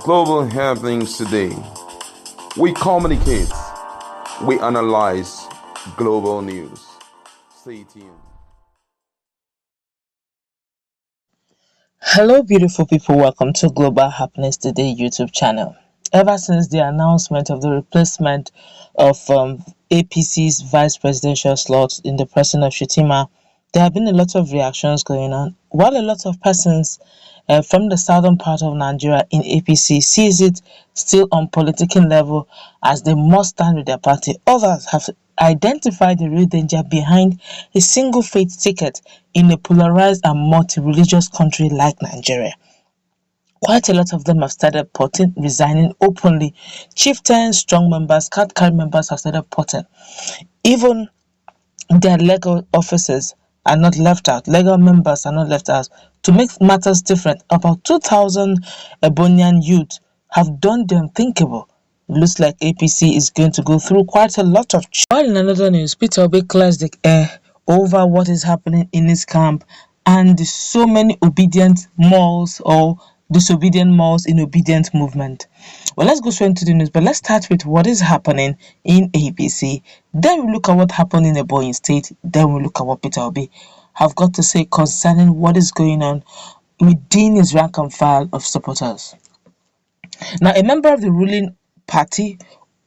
global happenings today. We communicate, we analyze global news. Stay tuned. Hello, beautiful people. Welcome to Global Happiness Today YouTube channel. Ever since the announcement of the replacement of APC's vice presidential slot in the person of Shettima, there have been a lot of reactions going on. While a lot of persons from the southern part of Nigeria in APC sees it still on political level as they must stand with their party, others have identified the real danger behind a single faith ticket in a polarized and multi-religious country like Nigeria. Quite a lot of them have started resigning openly. Chieftains, strong members, card members have started potting. Even their legal officers are not left out. Legal members are not left out. To make matters different, about 2,000 Ebonyi youth have done the unthinkable. Looks like APC is going to go through quite a lot of change. While in another news, Peter Obi clears the air over what is happening in his camp and so many obedient malls or disobedient malls in obedient movement. Well, let's go straight into the news, but let's start with what is happening in APC. Then we look at what happened in Ebonyi State. Then we look at what Peter Obi have got to say concerning what is going on within his rank and file of supporters. Now, a member of the ruling party,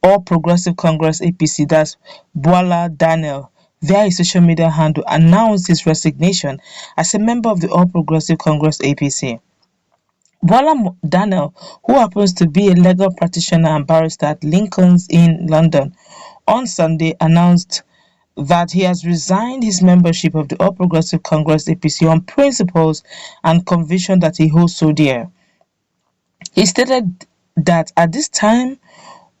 All Progressive Congress APC, that's Bola Daniel, via his social media handle, announced his resignation as a member of the All Progressive Congress APC. Bola Daniel, who happens to be a legal practitioner and barrister at Lincoln's Inn, London, on Sunday announced that he has resigned his membership of the All Progressive Congress APC on principles and conviction that he holds so dear. He stated that at this time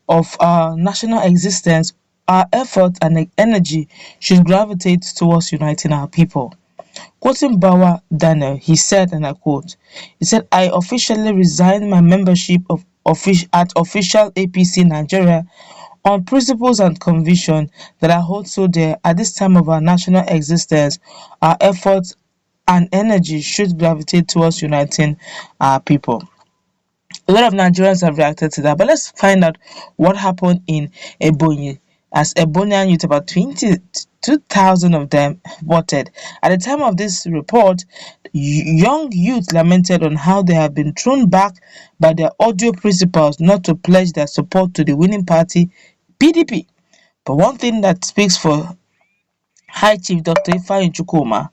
of our national existence, our effort and energy should gravitate towards uniting our people. Quoting Bola Daniel, he said, and I quote, he said, "I officially resign my membership at official APC Nigeria on principles and conviction that I hold so dear. At this time of our national existence, our efforts and energy should gravitate towards uniting our people." A lot of Nigerians have reacted to that, but let's find out what happened in Ebonyi. As Ebonyi youth, about 22,000 of them voted. At the time of this report, young youth lamented on how they have been thrown back by their audio principals not to pledge their support to the winning party, PDP. But one thing that speaks for High Chief Dr. Ifeanyi Chukwuma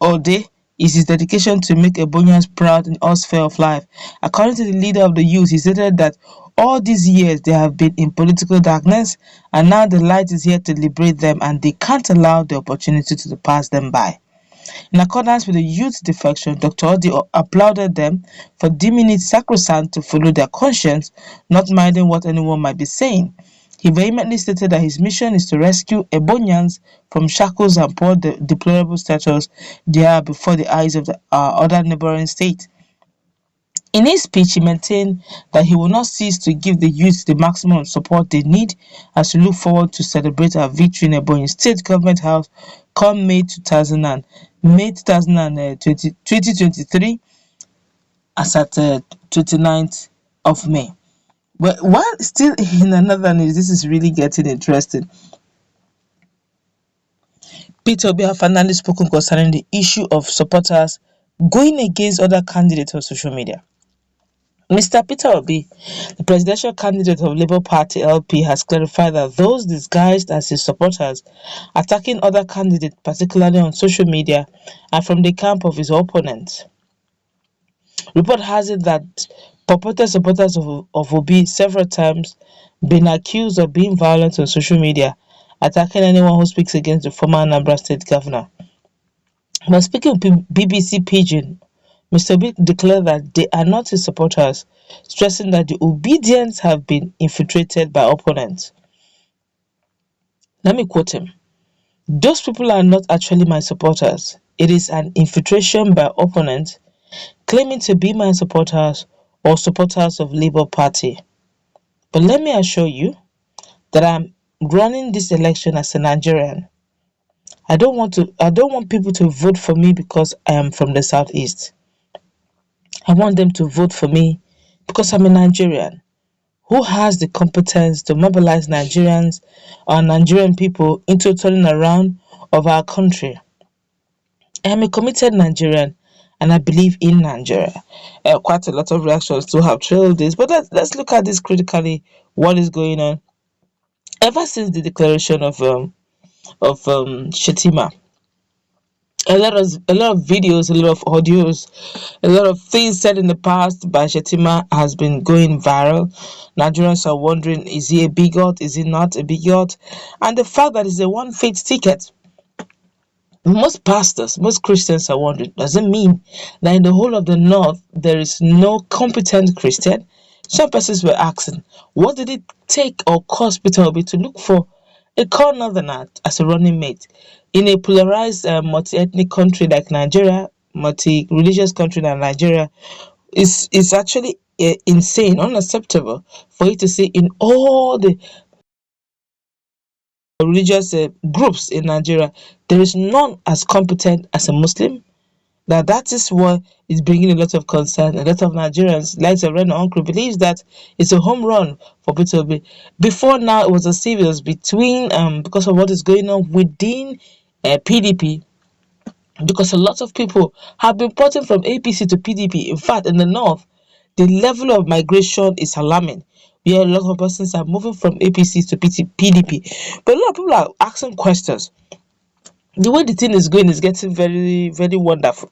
Ode is his dedication to make Ebonyans proud in all sphere of life. According to the leader of the youth, he stated that all these years they have been in political darkness and now the light is here to liberate them and they can't allow the opportunity to pass them by. In accordance with the youth's defection, Dr. Ode applauded them for deeming it sacrosanct to follow their conscience, not minding what anyone might be saying. He vehemently stated that his mission is to rescue Ebonyans from shackles and poor deplorable status they are before the eyes of the other neighboring state. In his speech, he maintained that he will not cease to give the youth the maximum support they need as we look forward to celebrate our victory in Ebonyi State Government House come May 2023 as at 29th of May. But while still in another news, this is really getting interesting. Peter Obi have finally spoken concerning the issue of supporters going against other candidates on social media. Mr. Peter Obi, the presidential candidate of Labour Party LP, has clarified that those disguised as his supporters attacking other candidates, particularly on social media, are from the camp of his opponents. Report has it that purported supporters of Obi several times been accused of being violent on social media, attacking anyone who speaks against the former Anambra State governor. When speaking with BBC Pidgin, Mr. Obi declared that they are not his supporters, stressing that the OBIedient have been infiltrated by opponents. Let me quote him. "Those people are not actually my supporters. It is an infiltration by opponents claiming to be my supporters or supporters of Labour Party. But let me assure you that I'm running this election as a Nigerian. I don't want people to vote for me because I am from the southeast. I want them to vote for me because I'm a Nigerian who has the competence to mobilize Nigerians or Nigerian people into turning around of our country. I am a committed Nigerian and I believe in Nigeria. Quite a lot of reactions to have trailed this, but let's look at this critically. What is going on? Ever since the declaration of Shetima, a lot of videos, a lot of audios, a lot of things said in the past by Shetima has been going viral. Nigerians are wondering, is he a bigot? Is he not a bigot? And the fact that it's a one faith ticket, most pastors, most Christians are wondering, does it mean that in the whole of the north there is no competent Christian? Some persons were asking, what did it take or cost Peter Obi to look for a core northerner as a running mate in a polarized multi-ethnic country like Nigeria, multi-religious country like Nigeria? Is actually insane, unacceptable for you to see in all the religious groups in Nigeria, there is none as competent as a Muslim. Now that is what is bringing a lot of concern. A lot of Nigerians, like a Reno uncle, believes that it's a home run for Peter Obi. Before now, it was a serious between because of what is going on within PDP. Because a lot of people have been porting from APC to PDP. In fact, in the north, the level of migration is alarming. Where a lot of persons are moving from APC to PDP. But a lot of people are asking questions. The way the thing is going is getting very, very wonderful.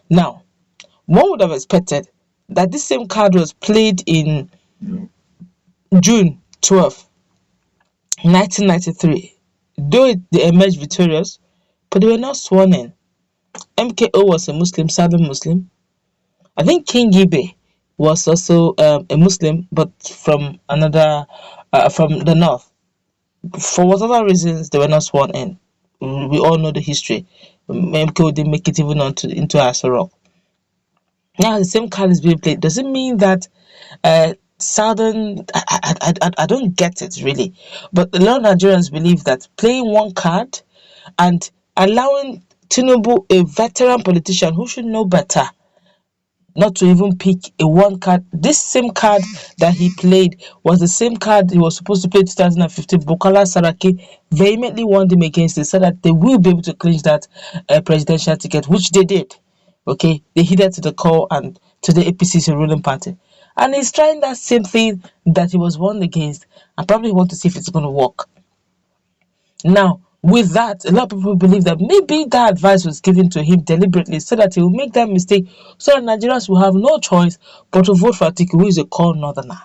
Now, one would have expected that this same card was played in June 12th, 1993. Though they emerged victorious, but they were not sworn in. MKO was a Muslim, Southern Muslim. I think King Ibe was also a Muslim, but from from the north. For whatever reasons, they were not sworn in. We all know the history. MKO didn't make it even into Aso. Now the same card is being played. Does it mean that Southern? I don't get it really, but a lot of Nigerians believe that playing one card and allowing Tinubu, a veteran politician who should know better, not to even pick a one card. This same card that he played was the same card he was supposed to play 2015. Bukola Saraki vehemently warned him against it, so that they will be able to clinch that presidential ticket, which they did. Okay, they heeded to the call, and today APC is a ruling party. And he's trying that same thing that he was warned against, and probably want to see if it's going to work. Now, with that, a lot of people believe that maybe that advice was given to him deliberately so that he will make that mistake, so that Nigerians will have no choice but to vote for Atiku, who is a core northerner.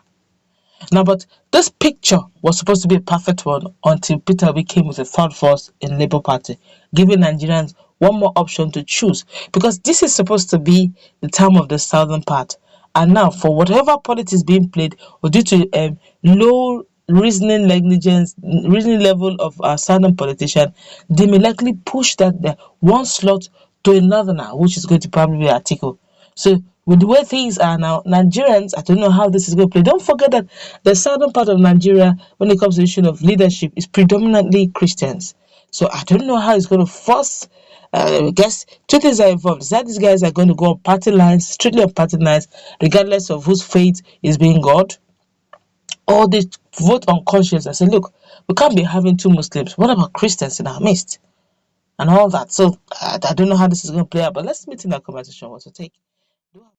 Now, but this picture was supposed to be a perfect one until Peter Obi came with a third force in Labour Party, giving Nigerians one more option to choose, because this is supposed to be the time of the southern part. And now, for whatever politics being played, or due to low reasoning negligence, reasoning level of our southern politician, they may likely push that the one slot to another now, which is going to probably be Atiku. So with the way things are now, Nigerians, I don't know how this is going to play. Don't forget that the southern part of Nigeria, when it comes to the issue of leadership, is predominantly Christians. So I don't know how it's going to force. I guess two things are involved. Is that these guys are going to go on party lines, strictly on party lines, regardless of whose faith is being God, or they vote on conscience and say, look, we can't be having two Muslims. What about Christians in our midst? And all that. So I don't know how this is going to play out, but let's meet in that conversation. What's your take?